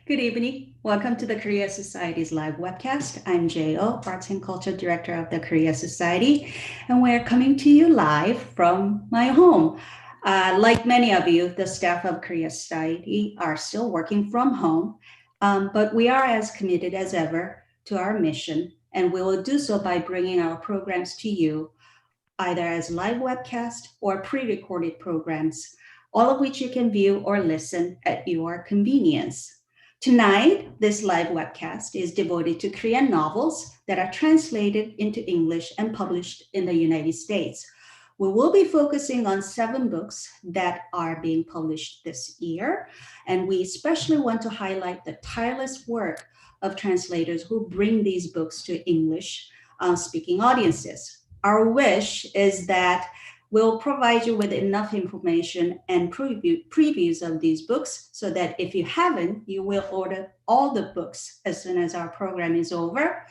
Good evening. Welcome to the Korea Society's live webcast. I'm Jo, Arts and Culture Director of the Korea Society, and we're coming to you live from my home. Like many of you, the staff of Korea Society are still working from home, but we are as committed as ever to our mission, and we will do so by bringing our programs to you either as live webcast or pre-recorded programs, all of which you can view or listen at your convenience. Tonight, this live webcast is devoted to Korean novels that are translated into English and published in the United States. We will be focusing on 7 books that are being published this year, and we especially want to highlight the tireless work of translators who bring these books to English speaking audiences. Our wish is that we'll provide you with enough information and previews of these books so that if you haven't, you will order all the books as soon as our program is over.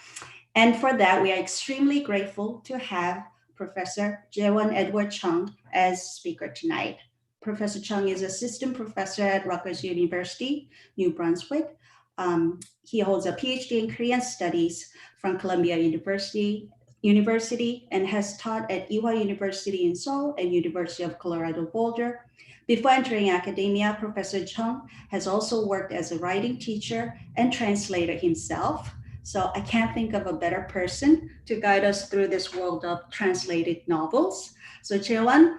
And for that, we are extremely grateful to have Professor Jae Won Chung as speaker tonight. Professor Chung is assistant professor at Rutgers University, New Brunswick. He holds a PhD in Korean Studies from Columbia University and has taught at Ewha University in Seoul and University of Colorado Boulder. Before entering academia, Professor Chung has also worked as a writing teacher and translator himself. So I can't think of a better person to guide us through this world of translated novels. So Jae Won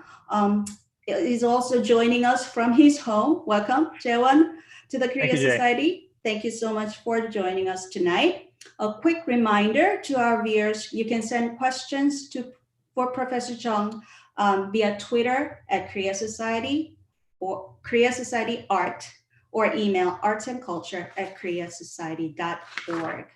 is also joining us from his home. Welcome, Jae Won, to the Korea Society. Thank you so much for joining us tonight. A quick reminder to our viewers, you can send questions for Professor Chung via Twitter at Korea Society or Korea Society Art, or email artsandculture@koreasociety.org.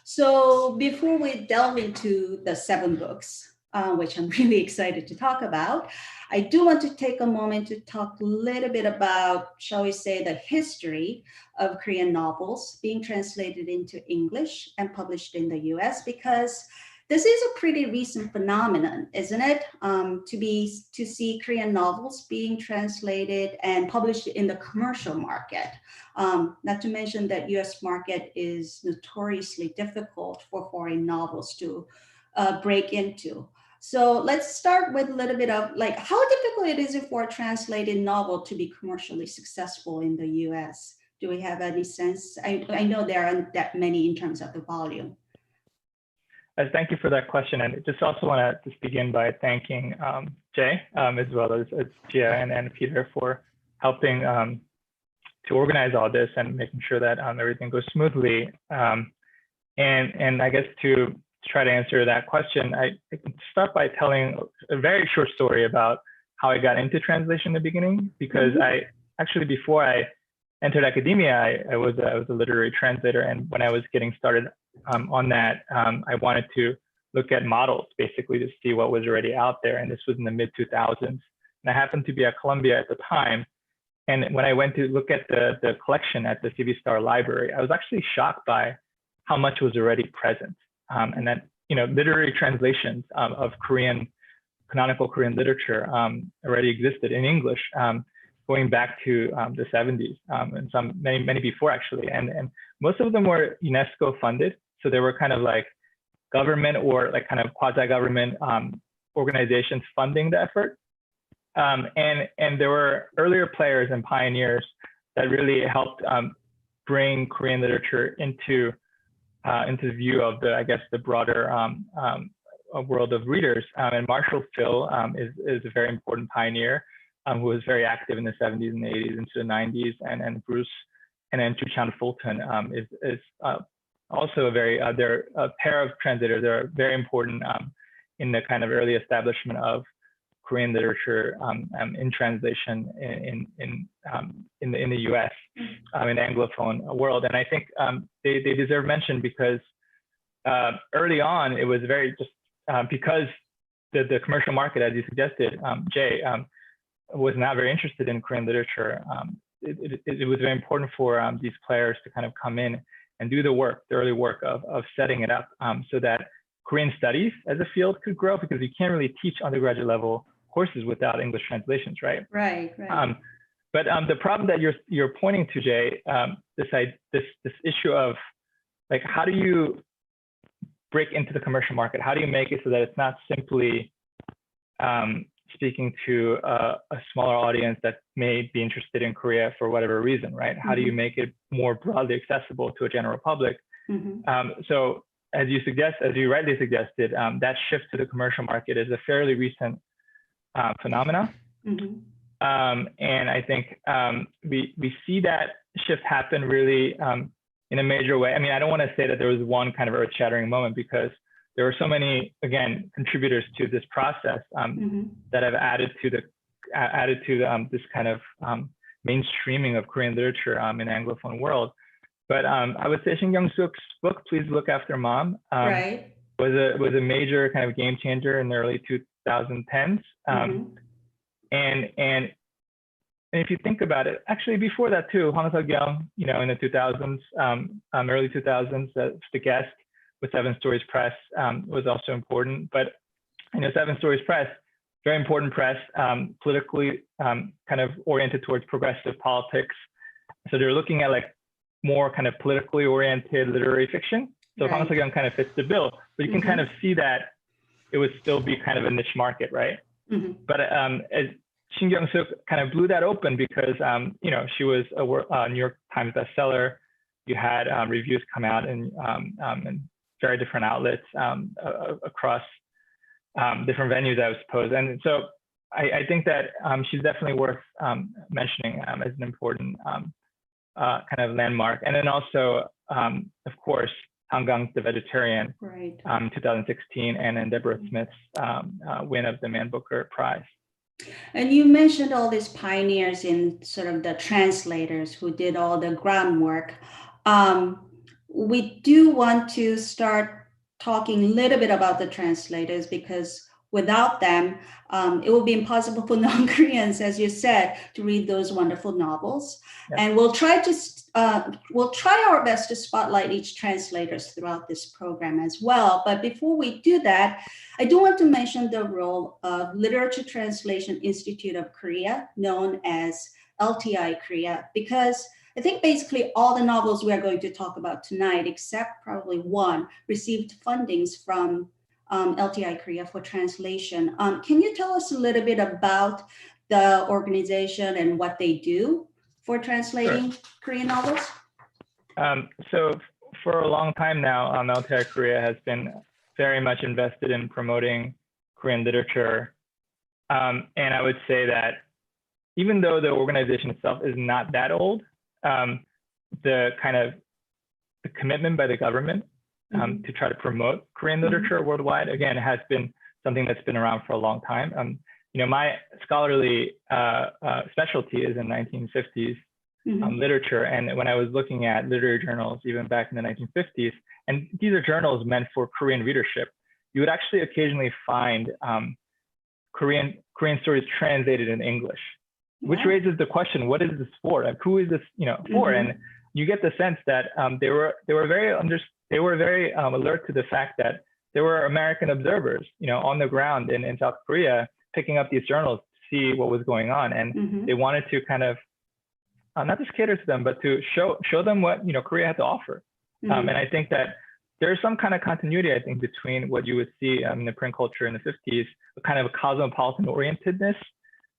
So before we delve into the 7 books, which I'm really excited to talk about, I do want to take a moment to talk a little bit about, shall we say, the history of Korean novels being translated into English and published in the US, because this is a pretty recent phenomenon, isn't it? To see Korean novels being translated and published in the commercial market. Not to mention that US market is notoriously difficult for foreign novels to break into. So let's start with a little bit of like how difficult it is for a translated novel to be commercially successful in the US. Do we have any sense? I know there aren't that many in terms of the volume. Thank you for that question. And just also want to just begin by thanking Jay, as well as Gia and Peter for helping to organize all this and making sure that everything goes smoothly. And I guess to try to answer that question, I can start by telling a very short story about how I got into translation in the beginning, because before I entered academia, I was a literary translator. And when I was getting started on that, I wanted to look at models basically to see what was already out there. And this was in the mid 2000s. And I happened to be at Columbia at the time. And when I went to look at the collection at the C.V. Starr Library, I was actually shocked by how much was already present. And that, literary translations of canonical Korean literature already existed in English, going back to the 70s, and many before actually. And most of them were UNESCO funded. So they were kind of like government or like kind of quasi-government organizations funding the effort. And there were earlier players and pioneers that really helped bring Korean literature into the view of the broader world of readers. And Marshall Fill is a very important pioneer who was very active in the 70s and 80s into the 90s. And Bruce and then Chuchan Fulton is also they're a pair of translators. They're very important in the kind of early establishment of Korean literature in translation in the U.S. In the Anglophone world. And I think they deserve mention because early on it was very just because the commercial market, as you suggested, Jay, was not very interested in Korean literature. It was very important for these players to kind of come in and do the early work of setting it up so that Korean studies as a field could grow, because you can't really teach undergraduate level courses without English translations, right? Right. But the problem that you're pointing to, Jay, this issue of like, how do you break into the commercial market? How do you make it so that it's not simply speaking to a smaller audience that may be interested in Korea for whatever reason, right? How do you make it more broadly accessible to a general public? So as you rightly suggested, that shift to the commercial market is a fairly recent phenomena. And I think we see that shift happen really in a major way. I mean, I don't want to say that there was one kind of earth-shattering moment, because there were so many, again, contributors to this process that have added to this kind of mainstreaming of Korean literature in the Anglophone world. But I would say Shin Kyung-suk's book, Please Look After Mom, was a major kind of game changer in the early 2010s. And if you think about it, actually before that too, Hwang Seok-young, in the 2000s, early 2000s, the guest with Seven Stories Press was also important. But Seven Stories Press, very important press, politically kind of oriented towards progressive politics. So they're looking at like more kind of politically oriented literary fiction. So Hwang Seok-young kind of fits the bill, but you can kind of see that it would still be kind of a niche market, right? But as Shin Kyung-suk kind of blew that open, because she was a New York Times bestseller. You had reviews come out in very different outlets across different venues, I suppose. And so I think that she's definitely worth mentioning as an important kind of landmark. And then also, of course, Hangang's The Vegetarian, 2016, and then Deborah Smith's win of the Man Booker Prize. And you mentioned all these pioneers in sort of the translators who did all the groundwork. We do want to start talking a little bit about the translators, because without them, it will be impossible for non-Koreans, as you said, to read those wonderful novels. And we'll try our best to spotlight each translators throughout this program as well. But before we do that, I do want to mention the role of Literature Translation Institute of Korea, known as LTI Korea, because I think basically all the novels we are going to talk about tonight, except probably one, received fundings from LTI Korea for translation. Can you tell us a little bit about the organization and what they do for translating Korean novels? So for a long time now, LTI Korea has been very much invested in promoting Korean literature. And I would say that even though the organization itself is not that old, the commitment by the government to try to promote Korean literature worldwide, again, has been something that's been around for a long time. My scholarly specialty is in 1950s literature. And when I was looking at literary journals, even back in the 1950s, and these are journals meant for Korean readership, you would actually occasionally find Korean stories translated in English, which raises the question, what is this for? Like, who is this for? And you get the sense that they were very alert to the fact that there were American observers, on the ground in South Korea, picking up these journals to see what was going on, and they wanted to kind of not just cater to them, but to show them what Korea had to offer. And I think that there's some kind of continuity, I think, between what you would see in the print culture in the 50s, a kind of a cosmopolitan orientedness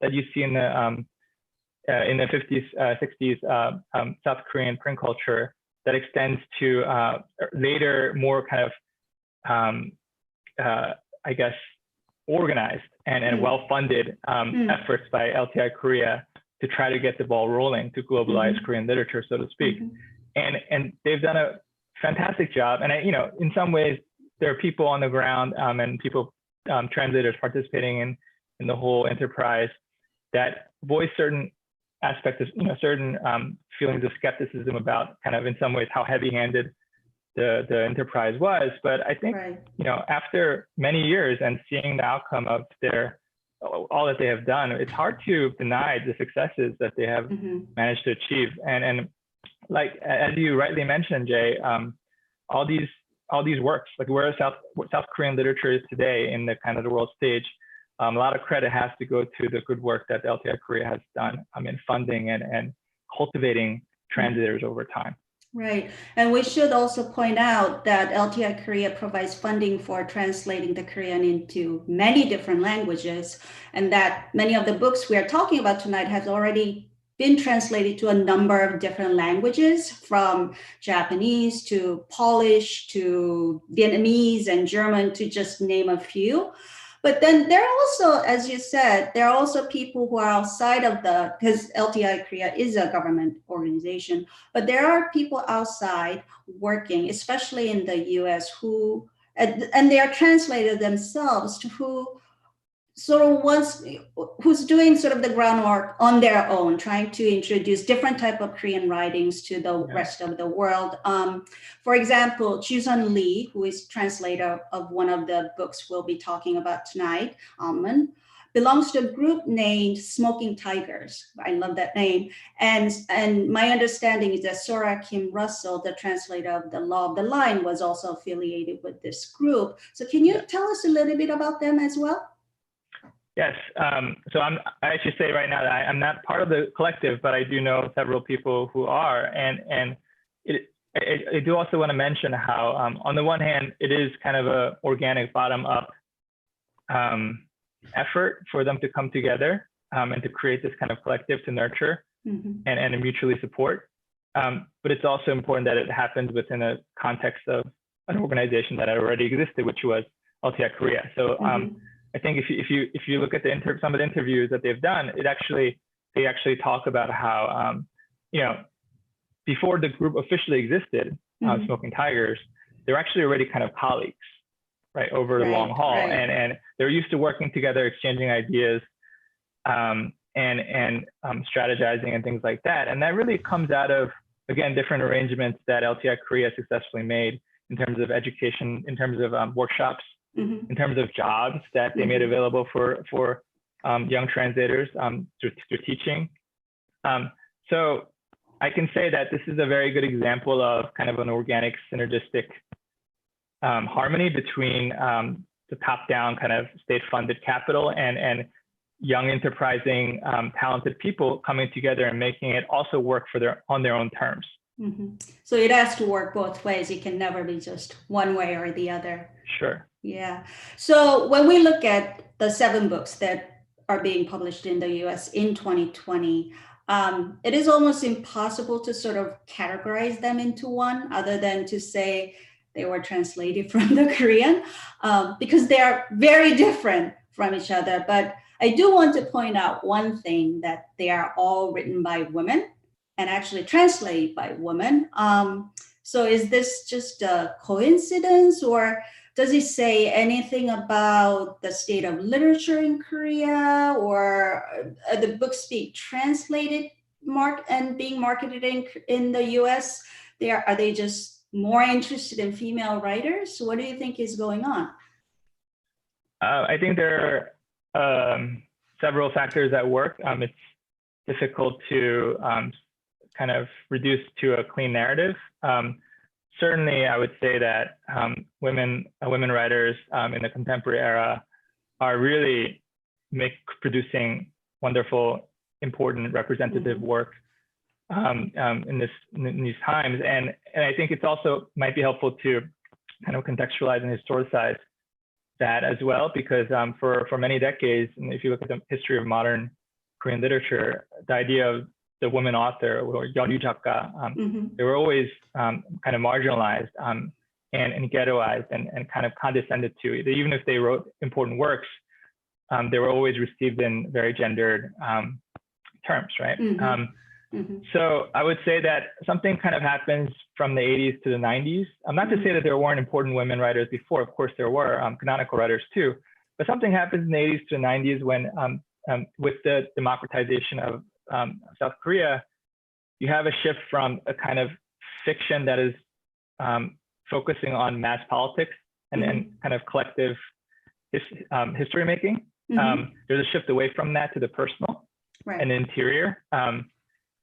that you see in the 50s, 60s South Korean print culture, that extends to later more kind of, I guess, organized and well-funded efforts by LTI Korea to try to get the ball rolling, to globalize Korean literature, so to speak. And they've done a fantastic job. And in some ways, there are people on the ground and people, translators participating in the whole enterprise, that voice certain aspects of, certain feelings of skepticism about kind of, in some ways, how heavy-handed the enterprise was. But I think, after many years and seeing the outcome of all that they have done, it's hard to deny the successes that they have managed to achieve. And like, as you rightly mentioned, Jay, all these works, like where South Korean literature is today in the kind of the world stage, a lot of credit has to go to the good work that the LTI Korea has done in funding and cultivating translators over time. Right. And we should also point out that LTI Korea provides funding for translating the Korean into many different languages, and that many of the books we are talking about tonight have already been translated to a number of different languages, from Japanese to Polish to Vietnamese and German, to just name a few. But then there are also, as you said, there are also people who are outside of because LTI Korea is a government organization, but there are people outside working, especially in the US, and they are translators themselves, who who's doing sort of the groundwork on their own, trying to introduce different type of Korean writings to the rest of the world. For example, Jusun Lee, who is translator of one of the books we'll be talking about tonight, Almond, belongs to a group named Smoking Tigers. I love that name. And my understanding is that Sora Kim Russell, the translator of The Law of the Line, was also affiliated with this group. So can you tell us a little bit about them as well? Yes. So I should say right now that I'm not part of the collective, but I do know several people who are. And I do also want to mention how, on the one hand, it is kind of a organic bottom-up effort for them to come together and to create this kind of collective to nurture and mutually support. But it's also important that it happens within a context of an organization that already existed, which was LTI Korea. So I think if you look at some of the interviews that they've done, they actually talk about how before the group officially existed, Smoking Tigers, they're actually already kind of colleagues, right, over the long haul, and they're used to working together, exchanging ideas, and strategizing and things like that. And that really comes out of, again, different arrangements that LTI Korea successfully made in terms of education, in terms of workshops, in terms of jobs that they made available for young translators through teaching. So I can say that this is a very good example of kind of an organic, synergistic harmony between the top-down kind of state-funded capital and young, enterprising, talented people coming together and making it also work on their own terms. So it has to work both ways. It can never be just one way or the other. Sure. Yeah. So when we look at the 7 books that are being published in the US in 2020, it is almost impossible to sort of categorize them into one, other than to say they were translated from the Korean, because they are very different from each other. But I do want to point out one thing, that they are all written by women and actually translated by women. So is this just a coincidence, or does it say anything about the state of literature in Korea, or are the books being translated and being marketed in the US? Are they just more interested in female writers? What do you think is going on? I think there are several factors at work. It's difficult to kind of reduce to a clean narrative. Certainly, I would say that women writers in the contemporary era are really producing wonderful, important, representative work in these times. And I think it's also might be helpful to kind of contextualize and historicize that as well, because for many decades, and if you look at the history of modern Korean literature, the idea of the woman author or Yeonyu 작가, they were always kind of marginalized and ghettoized and kind of condescended to. Even if they wrote important works, they were always received in very gendered terms, right? So I would say that something kind of happens from the 80s to the 90s. Not to say that there weren't important women writers before. Of course, there were canonical writers too. But something happens in the 80s to the 90s when, with the democratization of South Korea, you have a shift from a kind of fiction that is focusing on mass politics and kind of collective history making. There's a shift away from that to the personal and interior.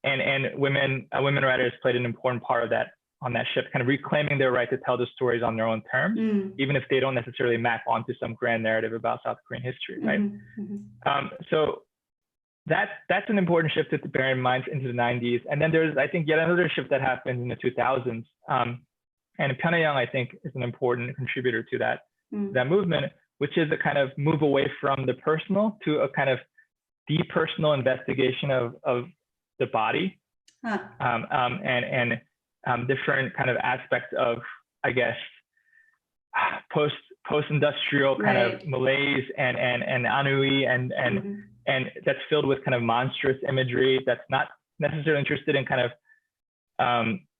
And women writers played an important part of that on that shift, kind of reclaiming their right to tell the stories on their own terms, even if they don't necessarily map onto some grand narrative about South Korean history, right? So that's an important shift to bear in mind into the 90s. And then there's, I think, yet another shift that happened in the 2000s. And Pyongyang, I think, is an important contributor to that movement, which is a kind of move away from the personal to a kind of depersonal investigation of the body, and different kind of aspects of, I guess, post-industrial kind of malaise and ennui, and that's filled with kind of monstrous imagery that's not necessarily interested in kind of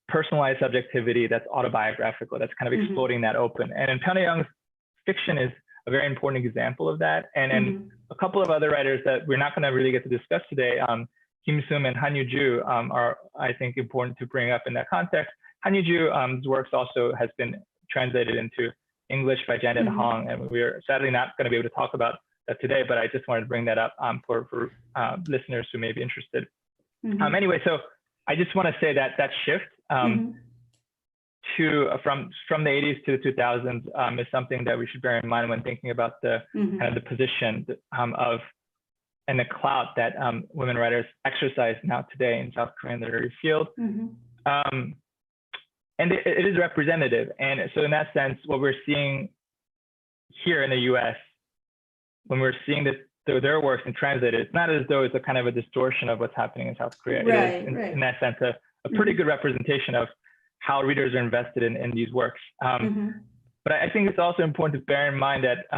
personalized subjectivity, that's autobiographical, that's kind of exploding that open. And in Pyongyang's fiction is a very important example of that. And a couple of other writers that we're not going to really get to discuss today, Kim Sum and Han Yu-ju, are, I think, important to bring up in that context. Han Yu-ju's works also has been translated into English by Janet Hong, and we're sadly not going to be able to talk about that today, but I just wanted to bring that up for listeners who may be interested. Anyway, so I just want to say that that shift from the 80s to the 2000s is something that we should bear in mind when thinking about the kind of the position of and the clout that women writers exercise now today in South Korean literary field. And it is representative. And so in that sense, what we're seeing here in the US, when we're seeing their works and translated, it's not as though it's a kind of a distortion of what's happening in South Korea. It is, in that sense, a pretty good representation of how readers are invested in these works. But I think it's also important to bear in mind that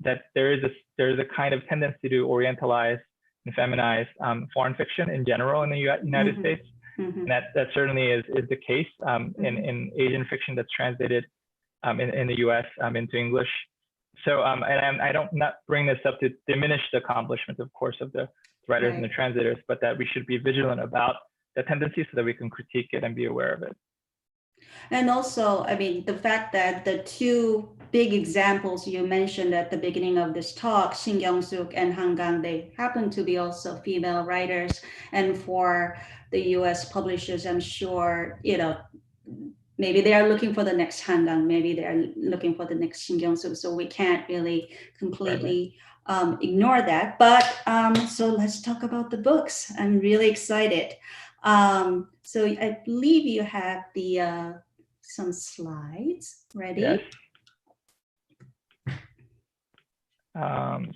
that there is a kind of tendency to orientalize and feminize foreign fiction in general in the United States. And that certainly is the case in Asian fiction that's translated in the US into English. So, and I don't not bring this up to diminish the accomplishments, of course, of the writers and the translators, but that we should be vigilant about the tendency so that we can critique it and be aware of it. And also, I mean, the fact that the two big examples you mentioned at the beginning of this talk, Shin Kyung-suk and Han Gang, they happen to be also female writers. And for the US publishers, I'm sure, you know, maybe they are looking for the next Han Gang, maybe they're looking for the next Shin Kyung-suk. So we can't really completely ignore that. But so let's talk about the books. I'm really excited. So I believe you have the some slides ready. Yes.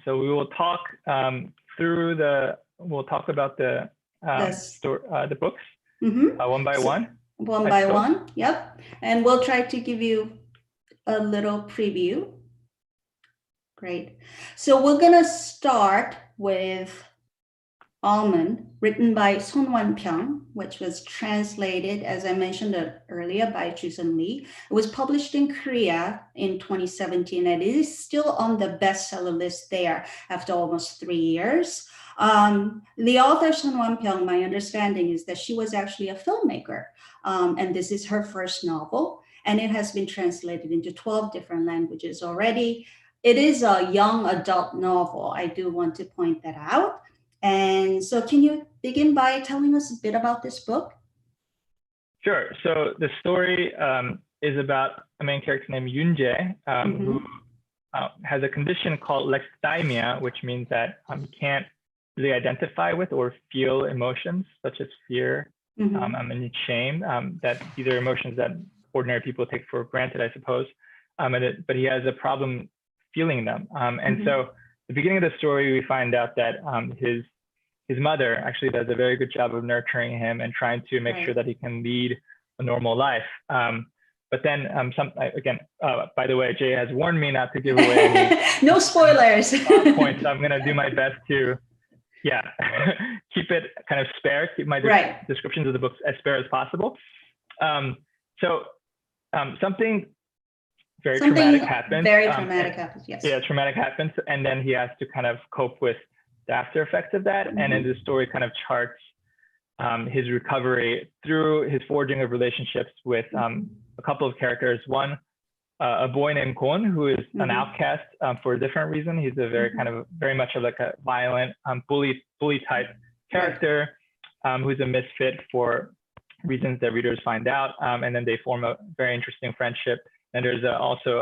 So we will talk we'll talk about the books one by one. One by one, yep. And we'll try to give you a little preview. Great. So we're gonna start with Almond, written by Son Won-pyong, which was translated, as I mentioned earlier, by Ju-sun Lee. It was published in Korea in 2017, and it is still on the bestseller list there after almost 3 years. The author, Son Won-pyong, my understanding is that she was actually a filmmaker, and this is her first novel, and it has been translated into 12 different languages already. It is a young adult novel. I do want to point that out. And so can you begin by telling us a bit about this book? Sure. So the story is about a main character named Yoon-jae, who has a condition called Lex Die Mia, which means that he can't really identify with or feel emotions such as fear and shame. That these are emotions that ordinary people take for granted, I suppose. But he has a problem feeling them. And so the beginning of the story, we find out that his mother actually does a very good job of nurturing him and trying to make sure that he can lead a normal life. But then by the way, Jay has warned me not to give away any no spoilers points. So I'm going to do my best to, keep it kind of spare, keep my descriptions of the books as spare as possible. Something traumatic happens. Traumatic happens, yes. Yeah, traumatic happens, and then he has to kind of cope with the after effects of that. And then the story kind of charts his recovery through his forging of relationships with a couple of characters. One, a boy named Kwon, who is an outcast for a different reason. He's a very much of like a violent bully type character, who's a misfit for reasons that readers find out, and then they form a very interesting friendship. And there's also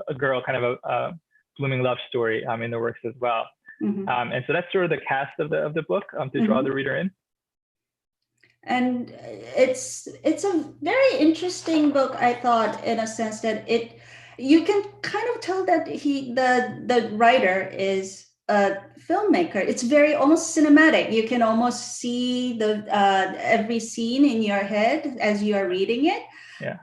a girl, kind of a blooming love story in the works as well. And so that's sort of the cast of the book to draw the reader in. And it's a very interesting book, I thought, in a sense that you can kind of tell that the writer is a filmmaker. It's very almost cinematic. You can almost see the every scene in your head as you are reading it. Yeah.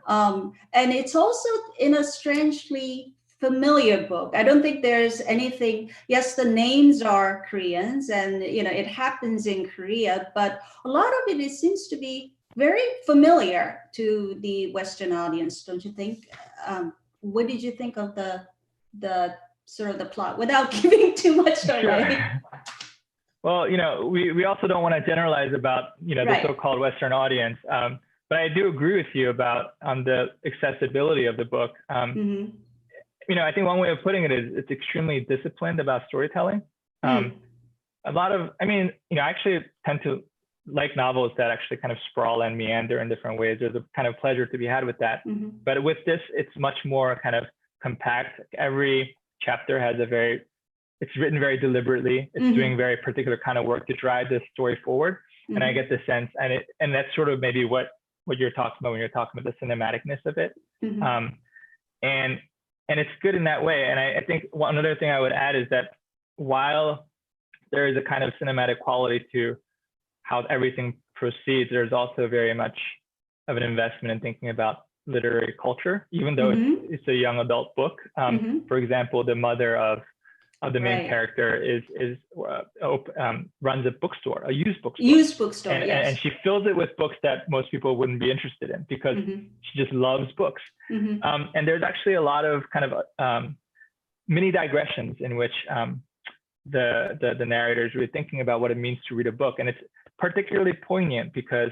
And it's also in a strangely familiar book. I don't think there's anything. Yes, the names are Koreans, and it happens in Korea, but a lot of it seems to be very familiar to the Western audience, don't you think? What did you think of the sort of the plot without giving too much away? Sure. Well, we also don't want to generalize about the so-called Western audience, but I do agree with you about the accessibility of the book. I think one way of putting it is it's extremely disciplined about storytelling. I actually tend to like novels that actually kind of sprawl and meander in different ways. There's a kind of pleasure to be had with that. But with this, it's much more kind of compact. Every chapter has it's written very deliberately. It's doing very particular kind of work to drive this story forward. And I get the sense, and that's sort of maybe what you're talking about when you're talking about the cinematicness of it. And it's good in that way. And I think another thing I would add is that while there is a kind of cinematic quality to how everything proceeds, there's also very much of an investment in thinking about literary culture, even though it's a young adult book. For example, the mother of the main character runs a bookstore, a used bookstore. And she fills it with books that most people wouldn't be interested in because she just loves books. And there's actually a lot of kind of mini digressions in which the narrator is really thinking about what it means to read a book. And it's particularly poignant because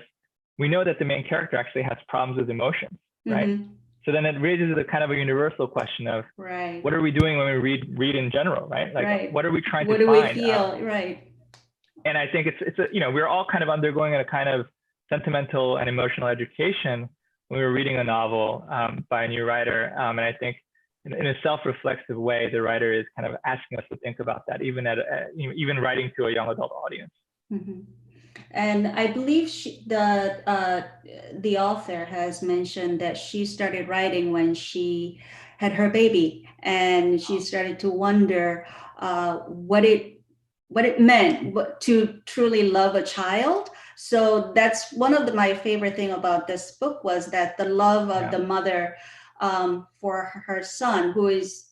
we know that the main character actually has problems with emotions, right? So then it raises a kind of a universal question of what are we doing when we read in general, right? Like what are we trying to find? What do we feel, right? And I think it's we're all kind of undergoing a kind of sentimental and emotional education when we're reading a novel by a new writer. And I think in a self-reflexive way, the writer is kind of asking us to think about that, even even writing to a young adult audience. And I believe the author has mentioned that she started writing when she had her baby, and she started to wonder what it meant to truly love a child. So that's one of my favorite thing about this book was that the love of the mother for her son, who is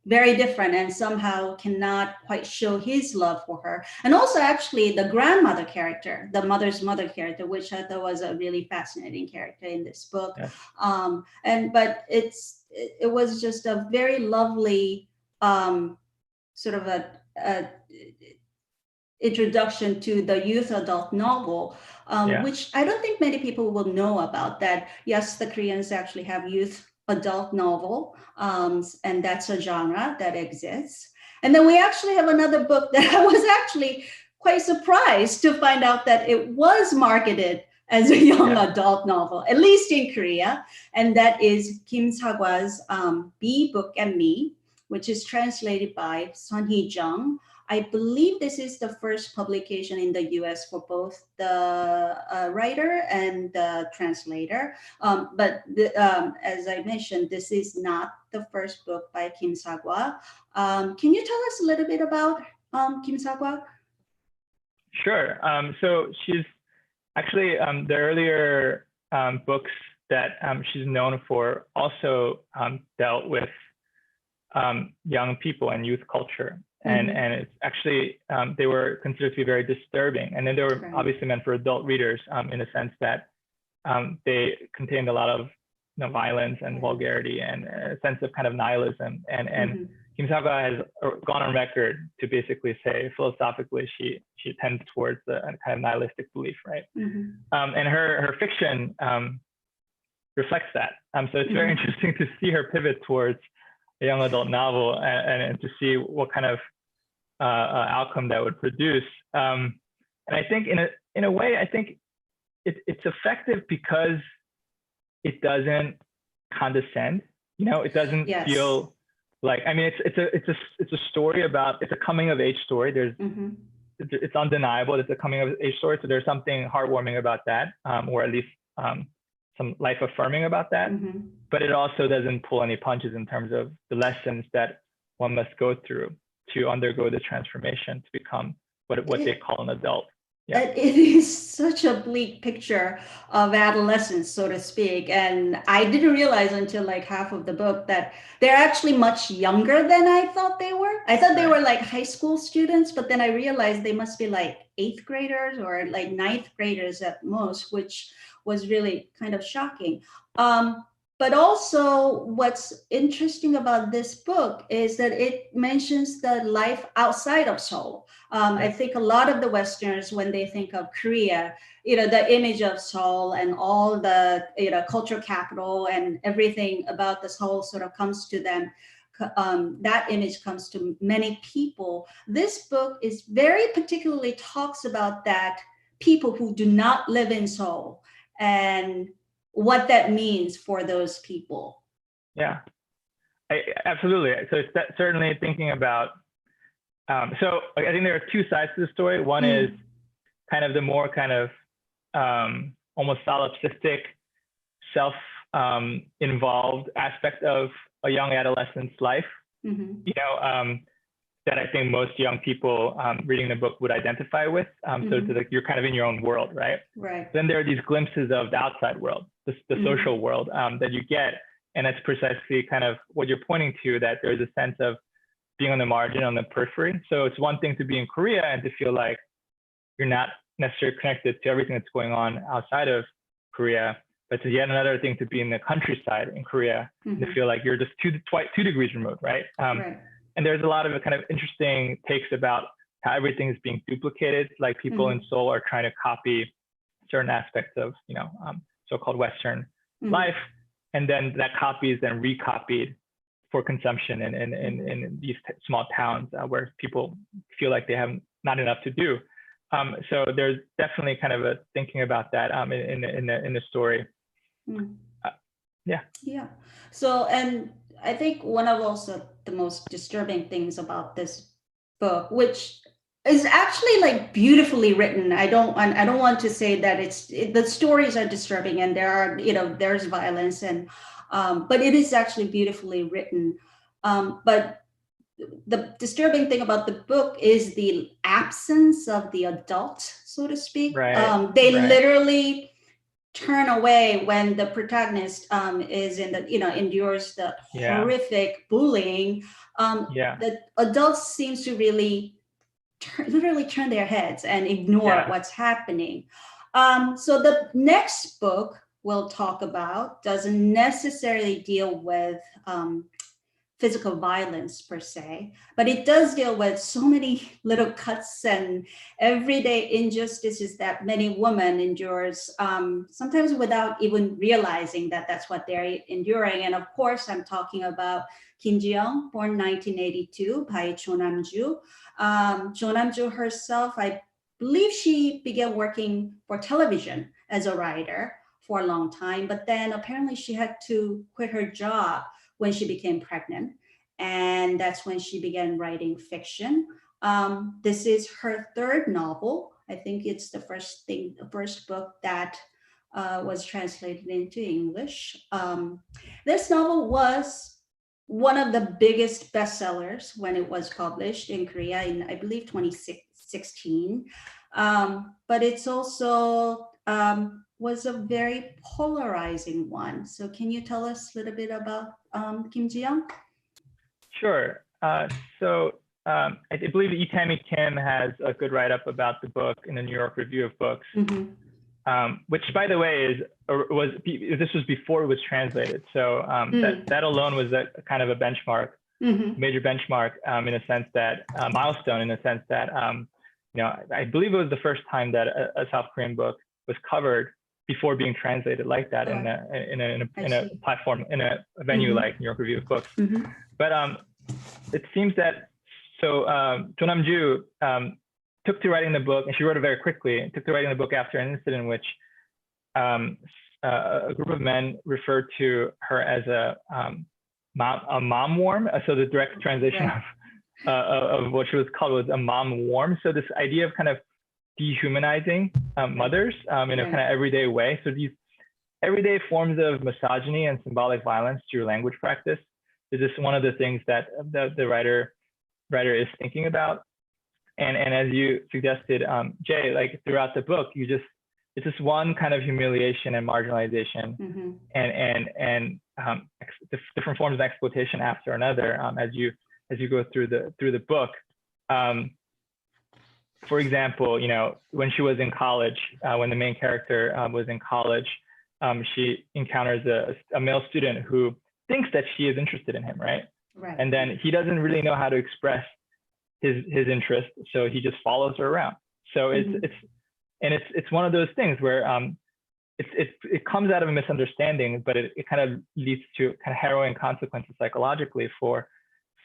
very different and somehow cannot quite show his love for her. And also actually the grandmother character, the mother's mother character, which I thought was a really fascinating character in this book. But it was just a very lovely sort of a introduction to the youth adult novel, which I don't think many people will know about. That yes, the Koreans actually have youth adult novel, and that's a genre that exists. And then we actually have another book that I was actually quite surprised to find out that it was marketed as a young adult novel, at least in Korea, and that is Kim Sagwa's Be Book and Me, which is translated by Sun Hee Jung. I believe this is the first publication in the US for both the writer and the translator. But as I mentioned, this is not the first book by Kim Sagwa. Can you tell us a little bit about Kim Sagwa? Sure. So she's actually the earlier books that she's known for also dealt with young people and youth culture. And it's actually, they were considered to be very disturbing. And then they were obviously meant for adult readers in the sense that they contained a lot of violence and vulgarity and a sense of kind of nihilism. And Kim Sagwa has gone on record to basically say philosophically she tends towards a kind of nihilistic belief, right? And her fiction reflects that. So it's very interesting to see her pivot towards a young adult novel and to see what kind of outcome that would produce. And I think in a way, I think it's effective because it doesn't condescend. You know, it doesn't Yes. feel like, I mean, it's a story about, it's a coming of age story. There's it's undeniable. It's a coming of age story. So there's something heartwarming about that, or at least some life affirming about that. But it also doesn't pull any punches in terms of the lessons that one must go through to undergo the transformation to become what they call an adult. Yeah. It is such a bleak picture of adolescence, so to speak. And I didn't realize until like half of the book that they're actually much younger than I thought they were. I thought they were like high school students, but then I realized they must be like 8th graders or like 9th graders at most, which was really kind of shocking. But also what's interesting about this book is that it mentions the life outside of Seoul. I think a lot of the Westerners, when they think of Korea, you know, the image of Seoul and all the, you know, cultural capital and everything about this whole sort of comes to them. That image comes to many people. This book is very particularly talks about that people who do not live in Seoul and what that means for those people. Yeah, absolutely. So it's certainly thinking about, so I think there are two sides to the story. One is kind of the more kind of almost solipsistic, self-involved aspect of a young adolescent's life, you know, that I think most young people reading the book would identify with. So it's like you're kind of in your own world, right? Right. Then there are these glimpses of the outside world, the social world that you get. And that's precisely kind of what you're pointing to, that there's a sense of being on the margin, on the periphery. So it's one thing to be in Korea and to feel like you're not necessarily connected to everything that's going on outside of Korea, but it's yet another thing to be in the countryside in Korea and to feel like you're just two degrees removed, right? And there's a lot of kind of interesting takes about how everything is being duplicated. Like people in Seoul are trying to copy certain aspects of, you know, so-called Western life. And then that copy is then recopied for consumption in these small towns where people feel like they have not enough to do. So there's definitely kind of a thinking about that in the story. Yeah. So, and I think one of also the most disturbing things about this book, which is actually like beautifully written. I don't want to say that the stories are disturbing and there are, you know, there's violence and, but it is actually beautifully written. But the disturbing thing about the book is the absence of the adult, so to speak. They literally turn away when the protagonist is in the, you know, endures the horrific bullying. The adults seems to really literally turn their heads and ignore what's happening. So the next book we'll talk about doesn't necessarily deal with physical violence per se, but it does deal with so many little cuts and everyday injustices that many women endures, sometimes without even realizing that that's what they're enduring. And of course, I'm talking about Kim Ji-young, born 1982 by Jo Nam-ju. Jo Nam-ju herself, I believe she began working for television as a writer for a long time, but then apparently she had to quit her job when she became pregnant. And that's when she began writing fiction. This is her third novel. I think it's the first book that was translated into English. This novel was one of the biggest bestsellers when it was published in Korea in, I believe, 2016. But it's also was a very polarizing one. So can you tell us a little bit about Kim Ji-young? Sure. So I believe Itami Kim has a good write-up about the book in the New York Review of Books, which, by the way, this was before it was translated. So that alone was a kind of a benchmark, major benchmark in a sense that milestone in a sense that you know, I believe it was the first time that a South Korean book was covered before being translated like that in a platform, in a venue like New York Review of Books. But it seems that Jo Nam-ju took to writing the book, and she wrote it very quickly, and took to writing the book after an incident in which a group of men referred to her as a mom worm. So the direct translation of what she was called was a mom worm. So this idea of kind of dehumanizing mothers in a kind of everyday way. So these everyday forms of misogyny and symbolic violence through language practice is just one of the things that the writer is thinking about. And as you suggested, Jay, like throughout the book, it's just one kind of humiliation and marginalization, and different forms of exploitation after another as you go through the book. For example, when she was in college, when the main character was in college, she encounters a male student who thinks that she is interested in him, right? And then he doesn't really know how to express his interest, so he just follows her around. So it's one of those things where it comes out of a misunderstanding, but it kind of leads to kind of harrowing consequences psychologically for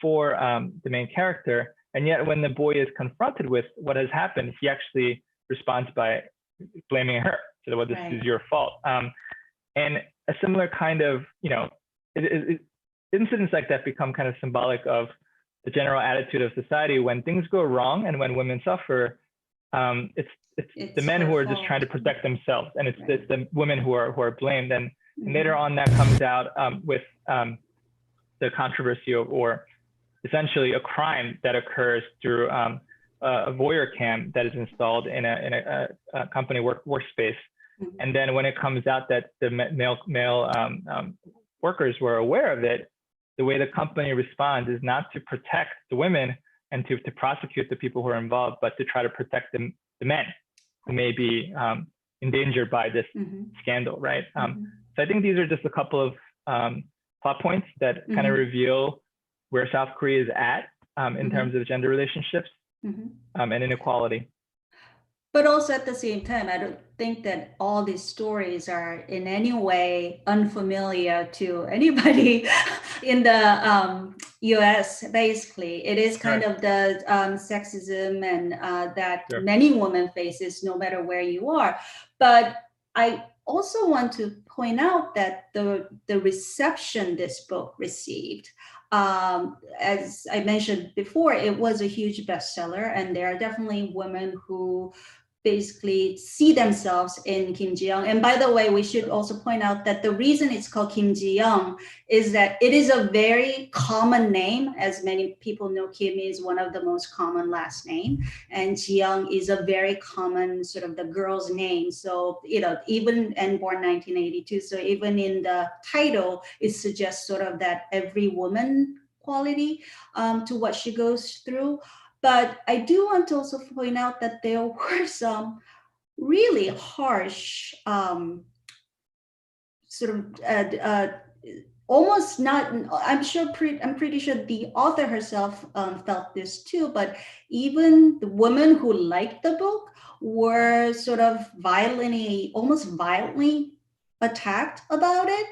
the main character. And yet when the boy is confronted with what has happened, he actually responds by blaming her. So, well, this is your fault. And a similar kind of, incidents like that become kind of symbolic of the general attitude of society when things go wrong and when women suffer. It's the men who are just trying to protect themselves, and it's the women who are blamed. And later on, that comes out with the controversy or essentially a crime that occurs through a voyeur cam that is installed in a company workspace. And then when it comes out that the male workers were aware of it, the way the company responds is not to protect the women and to prosecute the people who are involved, but to try to protect the men who may be endangered by this scandal, right? So I think these are just a couple of plot points that kind of reveal where South Korea is at in terms of gender relationships and inequality. But also at the same time, I don't think that all these stories are in any way unfamiliar to anybody in the US, basically. It is kind of the sexism and that many women faces no matter where you are. But I also want to point out that the reception this book received, as I mentioned before, it was a huge bestseller, and there are definitely women who basically see themselves in Kim Ji-young. And by the way, we should also point out that the reason it's called Kim Ji-young is that it is a very common name. As many people know, Kim is one of the most common last name, and Ji-young is a very common sort of the girl's name. So, even, and born 1982. So even in the title, it suggests sort of that every woman quality to what she goes through. But I do want to also point out that there were some really harsh, almost not. I'm pretty sure the author herself felt this too. But even the women who liked the book were sort of almost violently attacked about it.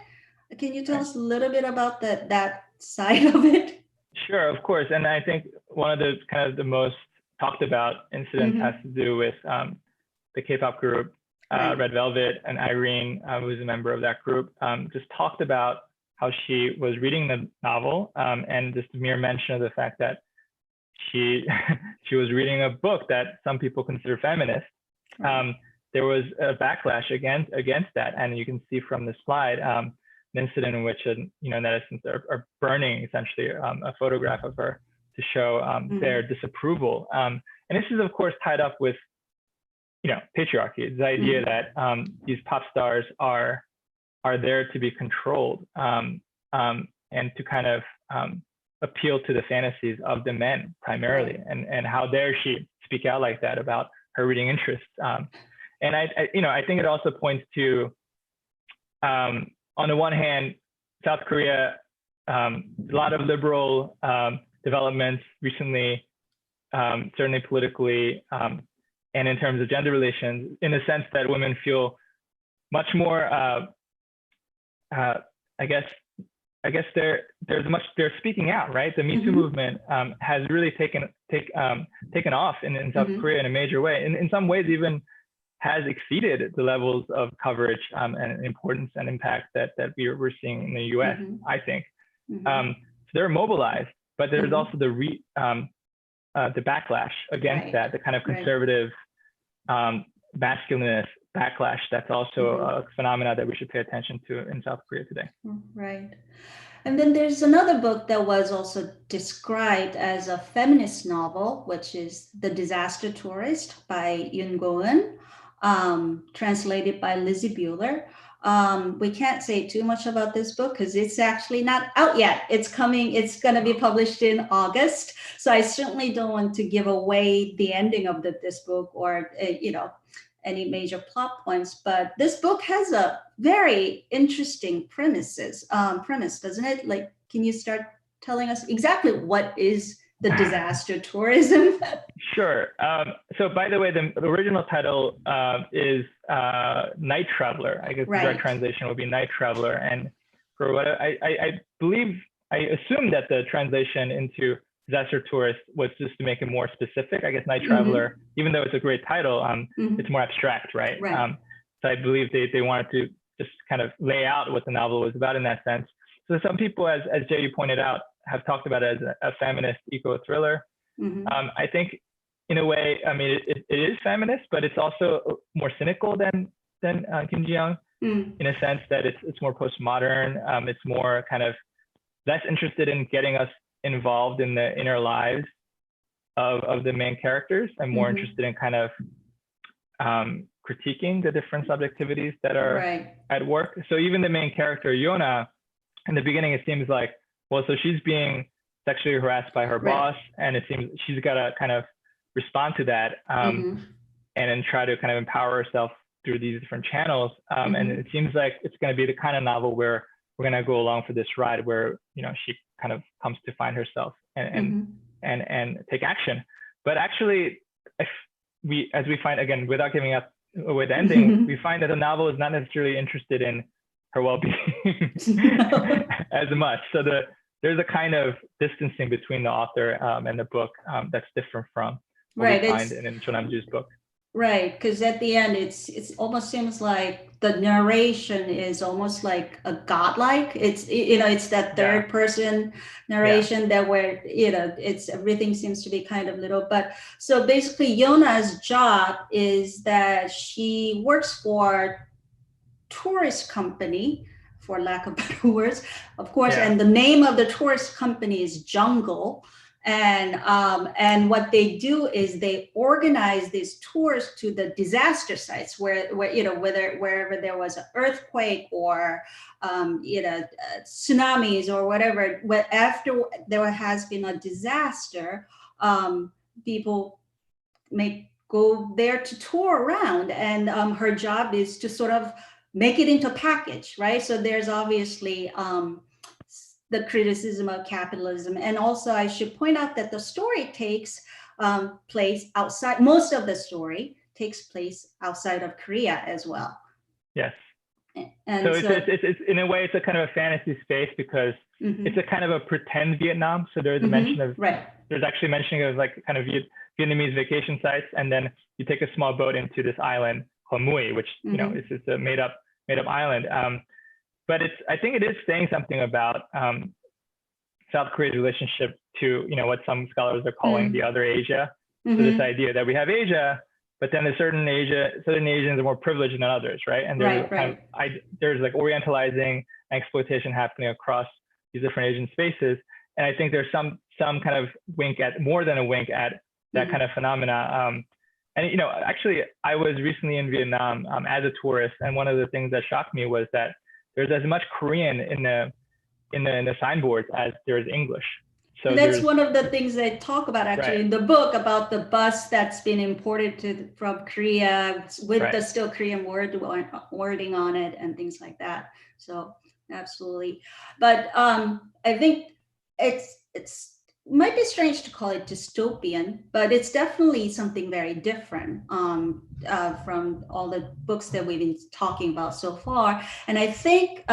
Can you tell us a little bit about that side of it? Sure, of course. And I think one of the kind of the most talked about incidents has to do with the K-pop group, Red Velvet, and Irene, who was a member of that group, just talked about how she was reading the novel and just the mere mention of the fact that she was reading a book that some people consider feminist. There was a backlash against that. And you can see from the slide, an incident in which, netizens are burning essentially a photograph of her to show their disapproval. And this is, of course, tied up with, patriarchy. The idea that these pop stars are there to be controlled and to kind of appeal to the fantasies of the men primarily. And how dare she speak out like that about her reading interests. And I think it also points to, on the one hand, South Korea, a lot of liberal developments recently, certainly politically, and in terms of gender relations, in the sense that women feel much more, I guess they're speaking out, right? The Me Too movement has really taken off in South Korea in a major way. In some ways, even has exceeded the levels of coverage and importance and impact that we're seeing in the U.S. I think. So they're mobilized, but there's also the backlash against that, the kind of conservative masculinist backlash. That's also a phenomena that we should pay attention to in South Korea today. Right. And then there's another book that was also described as a feminist novel, which is The Disaster Tourist by Yoon Go-eun, translated by Lizzie Bueller. We can't say too much about this book because it's actually not out yet. It's coming, it's going to be published in August. So I certainly don't want to give away the ending of this book or, any major plot points, but this book has a very interesting premise, doesn't it? Like, can you start telling us exactly what is the disaster tourism? Sure. So by the way, the original title is Night Traveler. I guess the direct translation would be Night Traveler. And for what I believe, I assume that the translation into disaster tourist was just to make it more specific. I guess Night Traveler, even though it's a great title, it's more abstract, right? So I believe they wanted to just kind of lay out what the novel was about in that sense. So some people, as Jay, you pointed out, have talked about it as a feminist eco-thriller. I think in a way, I mean, it is feminist, but it's also more cynical than Kim Ji-young in a sense that it's more postmodern. It's more kind of less interested in getting us involved in the inner lives of the main characters and more interested in kind of critiquing the different subjectivities that are at work. So even the main character, Yona, in the beginning, it seems like, well, so she's being sexually harassed by her boss, and it seems she's got to kind of respond to that and then try to kind of empower herself through these different channels. And it seems like it's going to be the kind of novel where we're going to go along for this ride where, she kind of comes to find herself and take action. But actually, as we find, again, without giving up away the ending, we find that the novel is not necessarily interested in her well-being as much. So there's a kind of distancing between the author and the book that's different from what we find in Chon Nam-ju's book. Right, because at the end, it's almost seems like the narration is almost like a godlike. It's it's that third person narration that where it's everything seems to be kind of little. But so basically, Yona's job is that she works for tourist company, for lack of better words, of course, and the name of the tourist company is Jungle. And what they do is they organize these tours to the disaster sites where wherever there was an earthquake or tsunamis or whatever. After there has been a disaster, people may go there to tour around, and her job is to sort of make it into a package, right? So there's obviously the criticism of capitalism. And also I should point out that the story takes place outside, most of the story takes place outside of Korea as well. Yes. And so it's in a way, it's a kind of a fantasy space because it's a kind of a pretend Vietnam. So there's a mention of, there's actually mentioning of like kind of Vietnamese vacation sites. And then you take a small boat into this island called Mui, which, it's just a made up island. But I think it is saying something about South Korea's relationship to, what some scholars are calling the other Asia. So this idea that we have Asia, but then there's certain Asians are more privileged than others, right? And there's there's like orientalizing and exploitation happening across these different Asian spaces. And I think there's some kind of wink at, more than a wink at, that kind of phenomena. And actually, I was recently in Vietnam as a tourist, and one of the things that shocked me was that there's as much Korean in the signboards as there is English. So that's one of the things they talk about actually in the book, about the bus that's been imported from Korea with the still Korean wording on it and things like that. So absolutely. But I think it's might be strange to call it dystopian, but it's definitely something very different from all the books that we've been talking about so far. And I think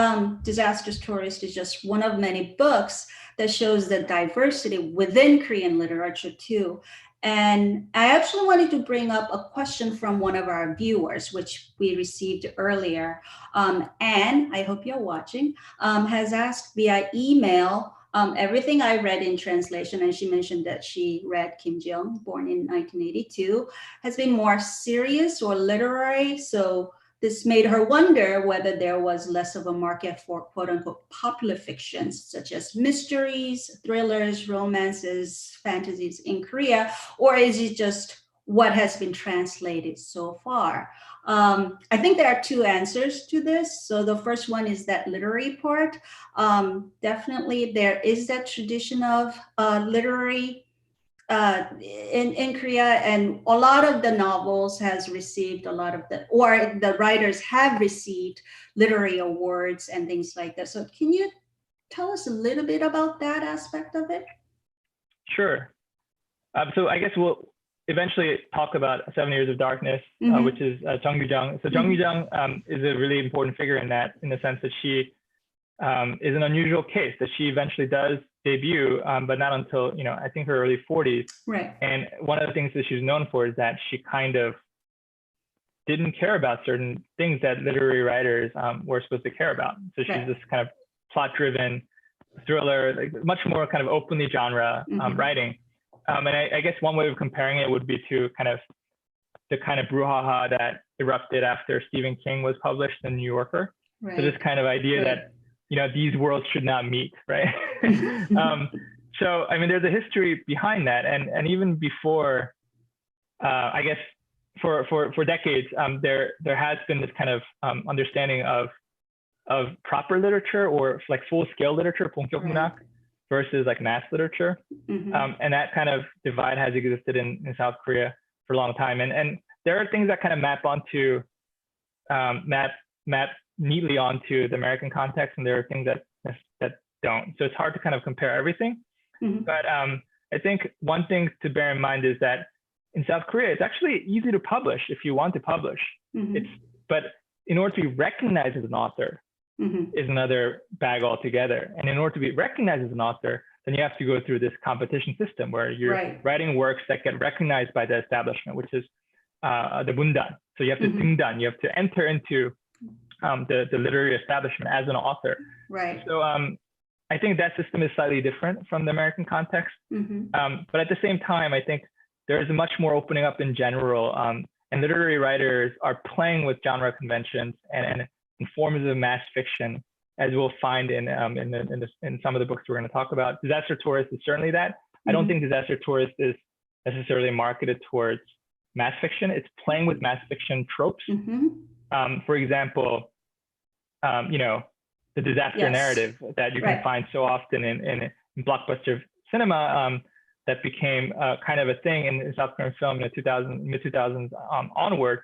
Disastrous Tourist is just one of many books that shows the diversity within Korean literature too. And I actually wanted to bring up a question from one of our viewers, which we received earlier. Anne, I hope you're watching, has asked via email everything I read in translation. And she mentioned that she read Kim Jong, born in 1982, has been more serious or literary. So this made her wonder whether there was less of a market for quote unquote popular fictions, such as mysteries, thrillers, romances, fantasies in Korea, or is it just what has been translated so far? I think there are two answers to this. So the first one is that literary part. Definitely, there is that tradition of literary in Korea, and a lot of the novels has received a lot of the, or the writers have received literary awards and things like that. So can you tell us a little bit about that aspect of it? Sure. So I guess we'll eventually talk about 7 Years of Darkness, which is Jung Yoo-jung. So Jung Yoo-jung is a really important figure in that, in the sense that she is an unusual case, that she eventually does debut, but not until, I think her early 40s. Right. And one of the things that she's known for is that she kind of didn't care about certain things that literary writers were supposed to care about. So she's this kind of plot-driven thriller, like much more kind of openly genre writing. And I guess one way of comparing it would be to the kind of brouhaha that erupted after Stephen King was published in New Yorker. Right. So this kind of idea that, these worlds should not meet, right? So, I mean, there's a history behind that. And even before, I guess, for decades, there has been this kind of understanding of proper literature, or like full-scale literature, 본격 문학, versus like mass literature. And that kind of divide has existed in South Korea for a long time. And there are things that kind of map onto, map neatly onto the American context, and there are things that don't. So it's hard to kind of compare everything. But I think one thing to bear in mind is that in South Korea, it's actually easy to publish if you want to publish. But in order to be recognized as an author is another bag altogether. And in order to be recognized as an author, then you have to go through this competition system where you're writing works that get recognized by the establishment, which is the 문단. So you have to 등단, you have to enter into the literary establishment as an author. Right. So I think that system is slightly different from the American context. But at the same time, I think there is a much more opening up in general, and literary writers are playing with genre conventions and forms of mass fiction, as we'll find in some of the books we're going to talk about. Disaster Tourist is certainly that. I don't think Disaster Tourist is necessarily marketed towards mass fiction. It's playing with mass fiction tropes. For example, the disaster narrative that you can find so often in blockbuster cinema, that became kind of a thing in South Korean film in the mid-2000s onward.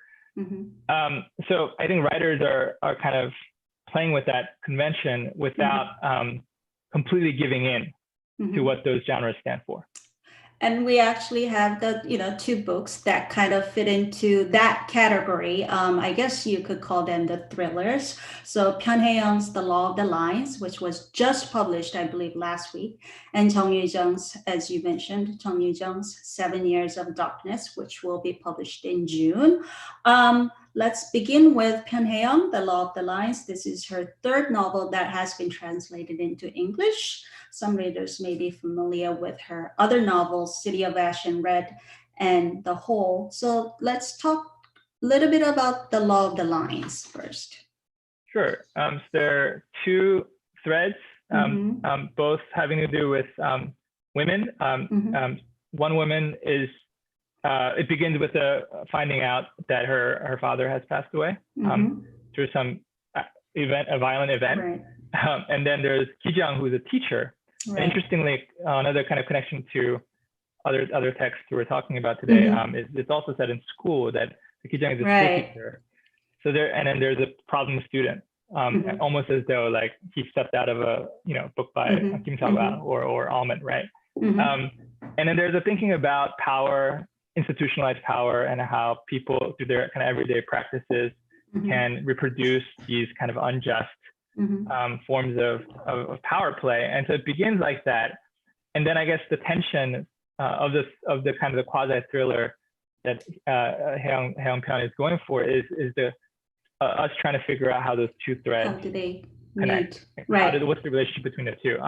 So I think writers are kind of playing with that convention without completely giving in to what those genres stand for. And we actually have the, two books that kind of fit into that category. I guess you could call them the thrillers. So Pyun Hae-young's The Law of the Lines, which was just published, I believe, last week. And Jung Yoo-jung's, as you mentioned, Jung Yoo-jung's 7 Years of Darkness, which will be published in June. Let's begin with Pyun Hae-young, The Law of the Lines. This is her third novel that has been translated into English. Some readers may be familiar with her other novels, City of Ash and Red and The Hole. So let's talk a little bit about The Law of the Lines first. Sure. So there are two threads, both having to do with women. One woman is, it begins with finding out that her father has passed away through some event, a violent event. Right. And then there's Ki-jung, who's a teacher. Right. And interestingly, another kind of connection to other texts we're talking about today is it's also said in school that Ki-jung is a school teacher. So and then there's a problem student, almost as though like he stepped out of a book by Kim Sa-hwa or Almond, right? And then there's a thinking about power, institutionalized power, and how people through their kind of everyday practices can reproduce these kind of unjust forms of power play. And so it begins like that. And then I guess the tension of the kind of the quasi thriller that Hae-young Pyeon is going for is the us trying to figure out how those two threads how do they connect. meet? Right. What's the relationship between the two?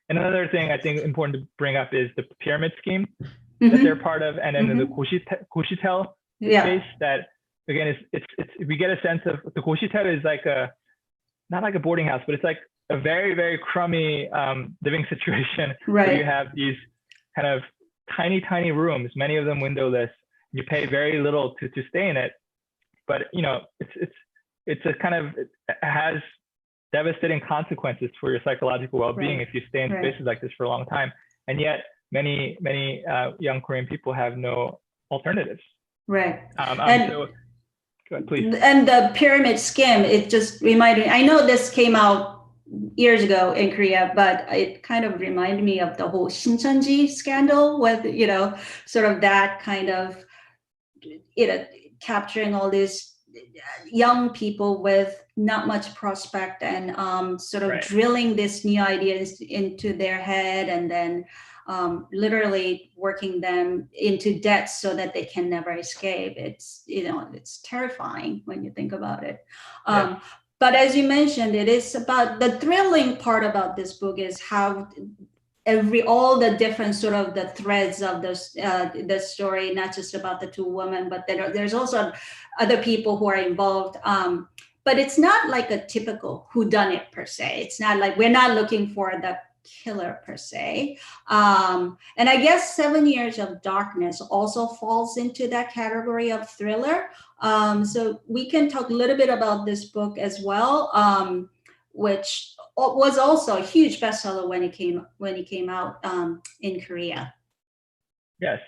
And another thing I think important to bring up is the pyramid scheme that they're part of, and then the Goshitel space that, again, it's we get a sense of the Goshitel is like not like a boarding house, but it's like a very, very crummy living situation where you have these kind of tiny rooms, many of them windowless. You pay very little to stay in it, but it's a kind of, it has devastating consequences for your psychological well-being if you stay in spaces like this for a long time. And yet many young Korean people have no alternatives. Right. So go ahead, please. And the pyramid scheme, it just reminded me, I know this came out years ago in Korea, but it kind of reminded me of the whole Shincheonji scandal with, sort of that kind of, capturing all these young people with not much prospect and sort of drilling these new ideas into their head, and then literally working them into debt so that they can never escape. It's, it's terrifying when you think about it. But as you mentioned, it is about the thrilling part about this book is how all the different sort of the threads of the story, not just about the two women, but there's also other people who are involved. But it's not like a typical whodunit per se. It's not like, we're not looking for the killer per se. And I guess 7 Years of Darkness also falls into that category of thriller. So we can talk a little bit about this book as well, which was also a huge bestseller when it came out in Korea. Yes.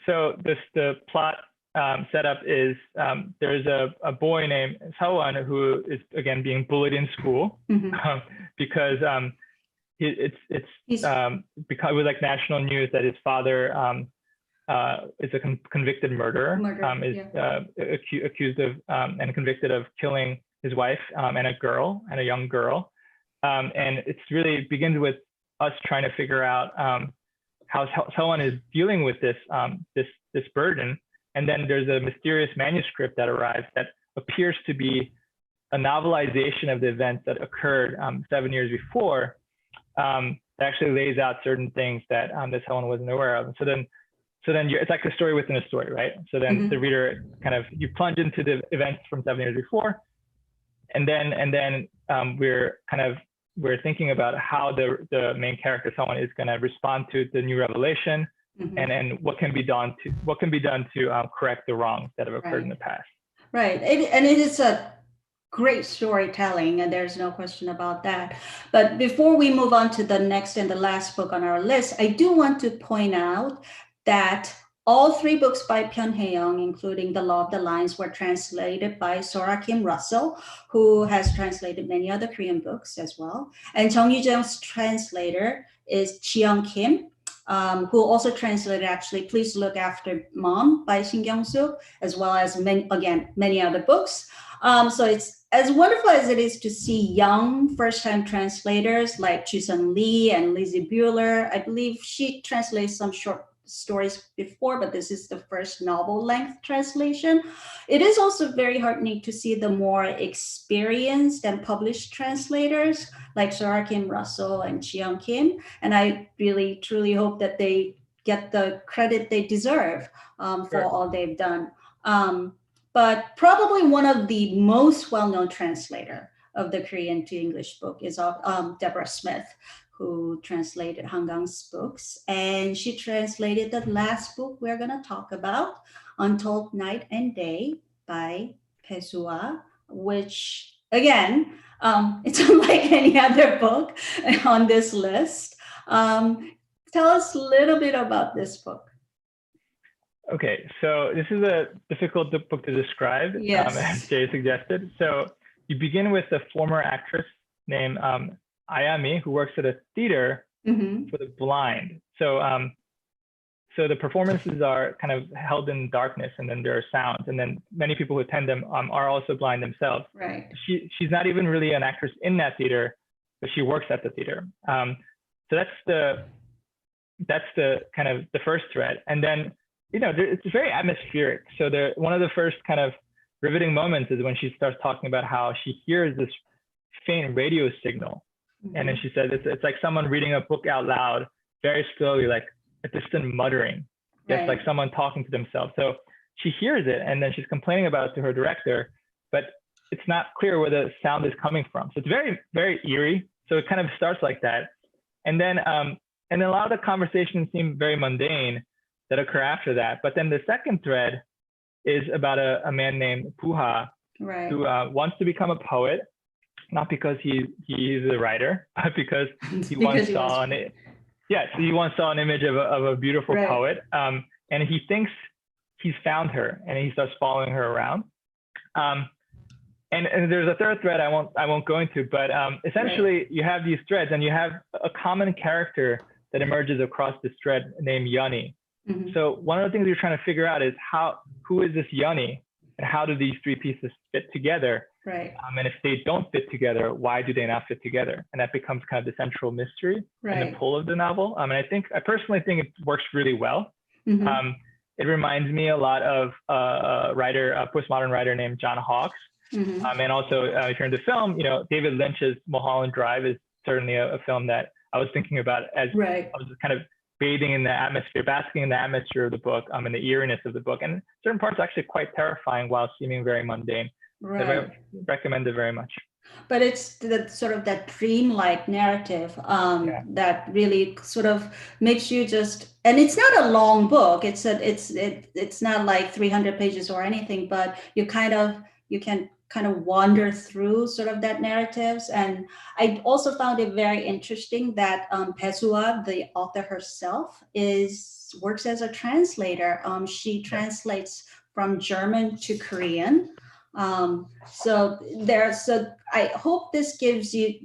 So the plot setup is there's a boy named Seo-won who is, again, being bullied in school because because it was like national news that his father is a convicted murderer, accused of and convicted of killing his wife and a young girl. And it's really begins with us trying to figure out how Seo-won is dealing with this burden. And then there's a mysterious manuscript that arrives that appears to be a novelization of the events that occurred 7 years before. That actually lays out certain things that Seo-won wasn't aware of. And so then it's like a story within a story, right? So then the reader you plunge into the events from 7 years before, and then we're thinking about how the main character, Seo-won, is going to respond to the new revelation, and what can be done to correct the wrongs that have occurred in the past. Right, and it is a great storytelling, and there's no question about that. But before we move on to the next and the last book on our list, I do want to point out that all 3 books by Pyeon Hae-young, including The Law of the Lines, were translated by Sora Kim Russell, who has translated many other Korean books as well. And Jung Yoo-jung's translator is Jiyoung Kim, who also translated, actually, Please Look After Mom by Shin Kyung-suk, as well as many other books. So it's as wonderful as it is to see young first-time translators like Chusun Lee and Lizzie Bueller. I believe she translates some short stories before, but this is the first novel-length translation. It is also very heartening to see the more experienced and published translators like Sora Kim Russell and Jiyoung Kim, and I really truly hope that they get the credit they deserve for all they've done. But probably one of the most well-known translator of the Korean to English book is Deborah Smith, who translated Hangang's books. And she translated the last book we're going to talk about, Untold Night and Day by Pesua, which, again, it's unlike any other book on this list. Tell us a little bit about this book. Okay, so this is a difficult book to describe, as Jay suggested. So you begin with a former actress named Ayami, who works at a theater for the blind. So the performances are kind of held in darkness, and then there are sounds, and then many people who attend them are also blind themselves. Right. She's not even really an actress in that theater, but she works at the theater. So that's the that's the kind of the first thread. And then, it's very atmospheric. So one of the first kind of riveting moments is when she starts talking about how she hears this faint radio signal. Mm-hmm. And then she said, it's like someone reading a book out loud, very slowly, like a distant muttering. It's like someone talking to themselves. So she hears it, and then she's complaining about it to her director, but it's not clear where the sound is coming from. So it's very, very eerie. So it kind of starts like that. And then a lot of the conversations seem very mundane that occur after that. But then the second thread is about a man named Puha, who wants to become a poet, not because he's a writer, but because he once saw an image of a beautiful poet, and he thinks he's found her, and he starts following her around. And there's a third thread I won't go into, but essentially you have these threads, and you have a common character that emerges across this thread named Yoni. Mm-hmm. So one of the things you're trying to figure out is who is this Yoni, and how do these three pieces fit together? Right. And if they don't fit together, why do they not fit together? And that becomes kind of the central mystery and the pull of the novel. And I personally think it works really well. Mm-hmm. It reminds me a lot of a postmodern writer named John Hawkes. Mm-hmm. And also, if you're into film, David Lynch's Mulholland Drive is certainly a film that I was thinking about as I was just kind of bathing in the atmosphere, basking in the atmosphere of the book, and the eeriness of the book. And certain parts are actually quite terrifying while seeming very mundane. Right. So I recommend it very much. But it's the sort of that dreamlike narrative that really sort of makes you and it's not a long book. It's not like 300 pages or anything, but you can kind of wander through sort of that narratives. And I also found it very interesting that Pesua, the author herself, works as a translator. She translates from German to Korean. So I hope this gives you,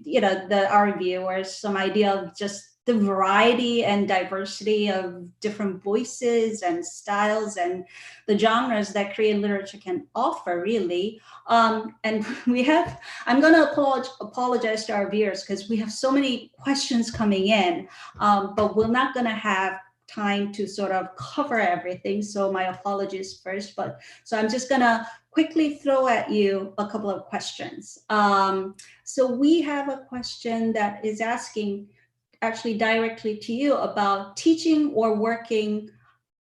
our viewers some idea of just the variety and diversity of different voices and styles and the genres that Korean literature can offer, really. And I'm going to apologize to our viewers because we have so many questions coming in, but we're not going to have time to sort of cover everything. So my apologies first, so I'm just going to quickly throw at you a couple of questions. So we have a question that is asking actually directly to you about teaching or working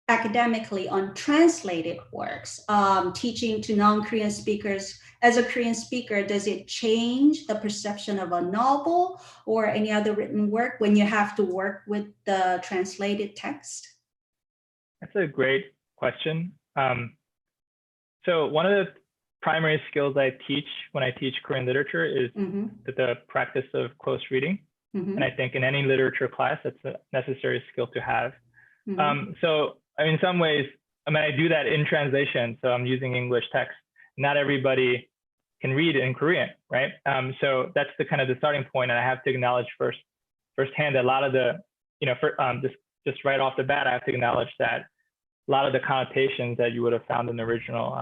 academically on translated works, teaching to non-Korean speakers. As a Korean speaker, does it change the perception of a novel or any other written work when you have to work with the translated text? That's a great question. So one of the primary skills I teach when I teach Korean literature is the practice of close reading. Mm-hmm. And I think in any literature class, that's a necessary skill to have. Mm-hmm. So in some ways, I do that in translation. So I'm using English text. Not everybody can read in Korean, right? So that's the kind of the starting point. And I have to acknowledge firsthand that a lot of the, just right off the bat, I have to acknowledge that a lot of the connotations that you would have found in the original,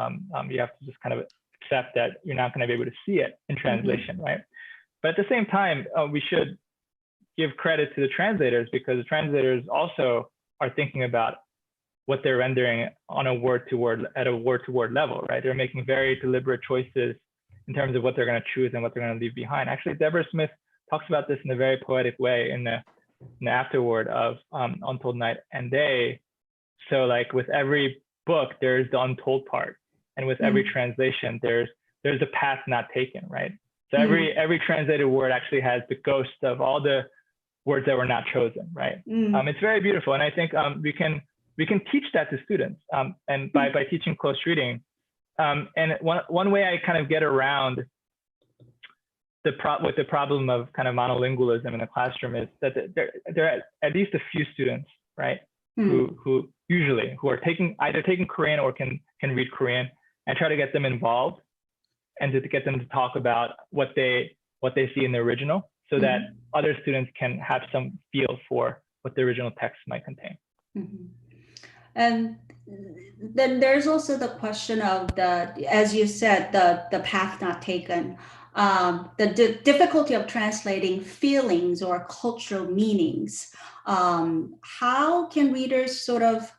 you have to just kind of accept that you're not going to be able to see it in translation, mm-hmm. right? But at the same time, we should give credit to the translators, because the translators also are thinking about what they're rendering on a word-to-word level, right? They're making very deliberate choices in terms of what they're going to choose and what they're going to leave behind. Actually, Deborah Smith talks about this in a very poetic way in the afterword of Untold Night and Day. So like with every book, there's the untold part. And with every translation, there's the path not taken, right? So every translated word actually has the ghost of all the words that were not chosen, right? It's very beautiful. And I think we can teach that to students, and by teaching close reading. And one way I kind of get around the problem of kind of monolingualism in the classroom is that there are at least a few students, right, who are either taking Korean or can read Korean, and try to get them involved and to get them to talk about what they see in the original, so that other students can have some feel for what the original text might contain. Mm-hmm. And then there's also the question of as you said, the path not taken. the difficulty of translating feelings or cultural meanings. How can readers sort of,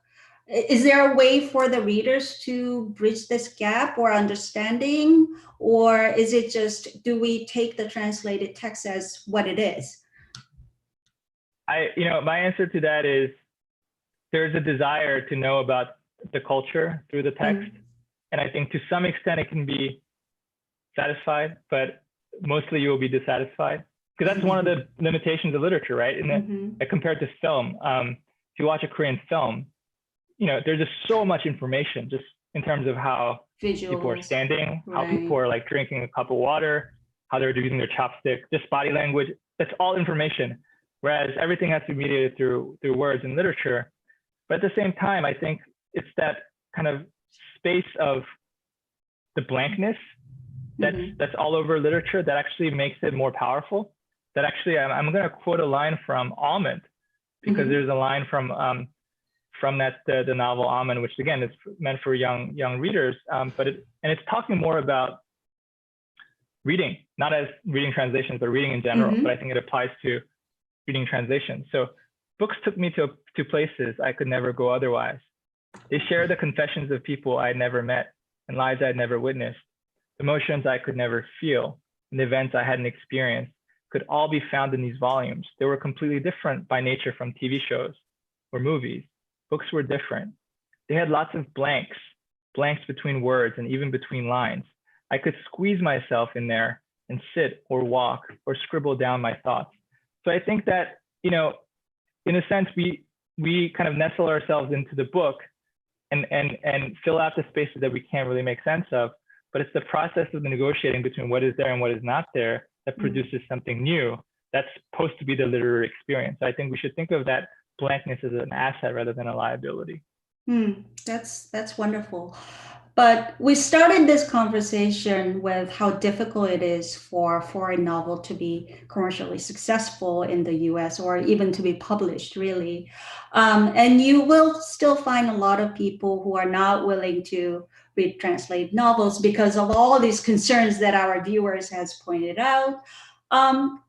is there a way for the readers to bridge this gap or understanding, or is it just, do we take the translated text as what it is? My answer to that is there's a desire to know about the culture through the text. Mm-hmm. And I think to some extent it can be satisfied, but mostly you will be dissatisfied. Because that's one of the limitations of literature, right? Compared to film, if you watch a Korean film, there's just so much information just in terms of how visuals, people are standing, right, how people are like drinking a cup of water, how they're using their chopstick, just body language. That's all information. Whereas everything has to be mediated through words in literature. But at the same time, I think it's that kind of space of the blankness that's all over literature that actually makes it more powerful. That actually, I'm going to quote a line from Almond, because there's a line from the novel Almond, which again is meant for young readers, but it's talking more about reading, not as reading translations, but reading in general. But I think it applies to reading translations. So books took me to places I could never go otherwise. They share the confessions of people I'd never met and lives I'd never witnessed. Emotions I could never feel and events I hadn't experienced could all be found in these volumes. They were completely different by nature from TV shows or movies. Books were different. They had lots of blanks between words and even between lines. I could squeeze myself in there and sit or walk or scribble down my thoughts. So I think that, in a sense, we kind of nestle ourselves into the book and fill out the spaces that we can't really make sense of. But it's the process of the negotiating between what is there and what is not there that produces something new that's supposed to be the literary experience. I think we should think of that blankness as an asset rather than a liability. That's wonderful. But we started this conversation with how difficult it is for a foreign novel to be commercially successful in the US or even to be published, really. And you will still find a lot of people who are not willing to read translated novels because of all these concerns that our viewers has pointed out.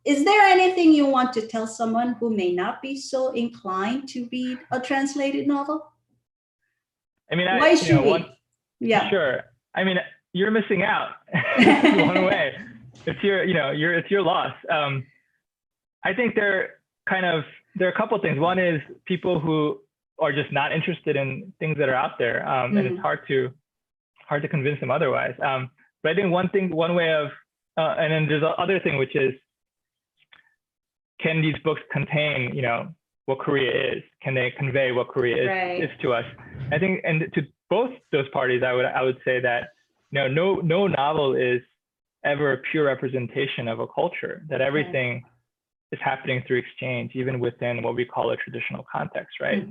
Is there anything you want to tell someone who may not be so inclined to read a translated novel? I mean, why should we? Yeah, sure. I mean, you're missing out one way. It's your loss. I think there are a couple of things. One is people who are just not interested in things that are out there, and it's hard to convince them otherwise. But I think one way of, and then there's the other thing, which is, can these books contain, what Korea is? Can they convey what Korea is to us? I think, and to both those parties, I would say that no novel is ever a pure representation of a culture. That everything is happening through exchange, even within what we call a traditional context, right?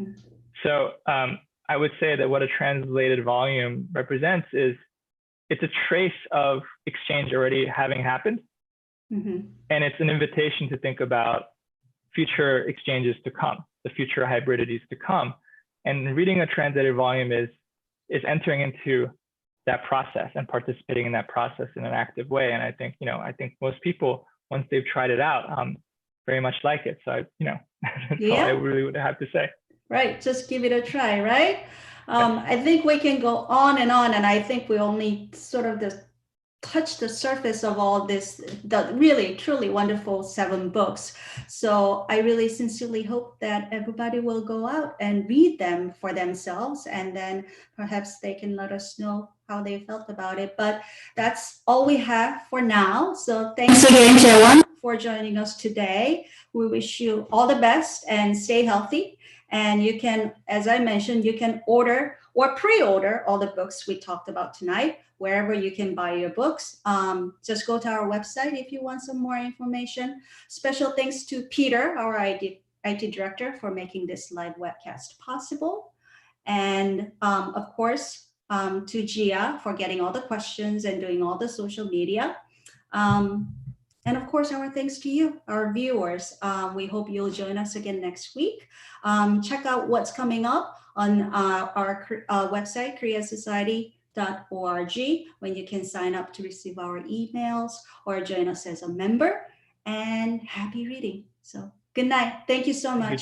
So I would say that what a translated volume represents is it's a trace of exchange already having happened, and it's an invitation to think about future exchanges to come, the future hybridities to come. And reading a translated volume is entering into that process and participating in that process in an active way. And I think most people, once they've tried it out, very much like it. So that's all I really would have to say. Right, just give it a try, right? I think we can go on, and I think we only sort of just touch the surface of all this, the really, truly wonderful 7 books. So I really sincerely hope that everybody will go out and read them for themselves, and then perhaps they can let us know how they felt about it. But that's all we have for now. So thanks again, Jae Won, for joining us today. We wish you all the best and stay healthy. And you can, as I mentioned, you can order or pre-order all the books we talked about tonight, wherever you can buy your books. Just go to our website if you want some more information. Special thanks to Peter, our IT director, for making this live webcast possible. And of course, to Gia for getting all the questions and doing all the social media. And of course, our thanks to you, our viewers. We hope you'll join us again next week. Check out what's coming up on our website, when you can sign up to receive our emails or join us as a member. And happy reading. So good night. Thank you so Thank you, much.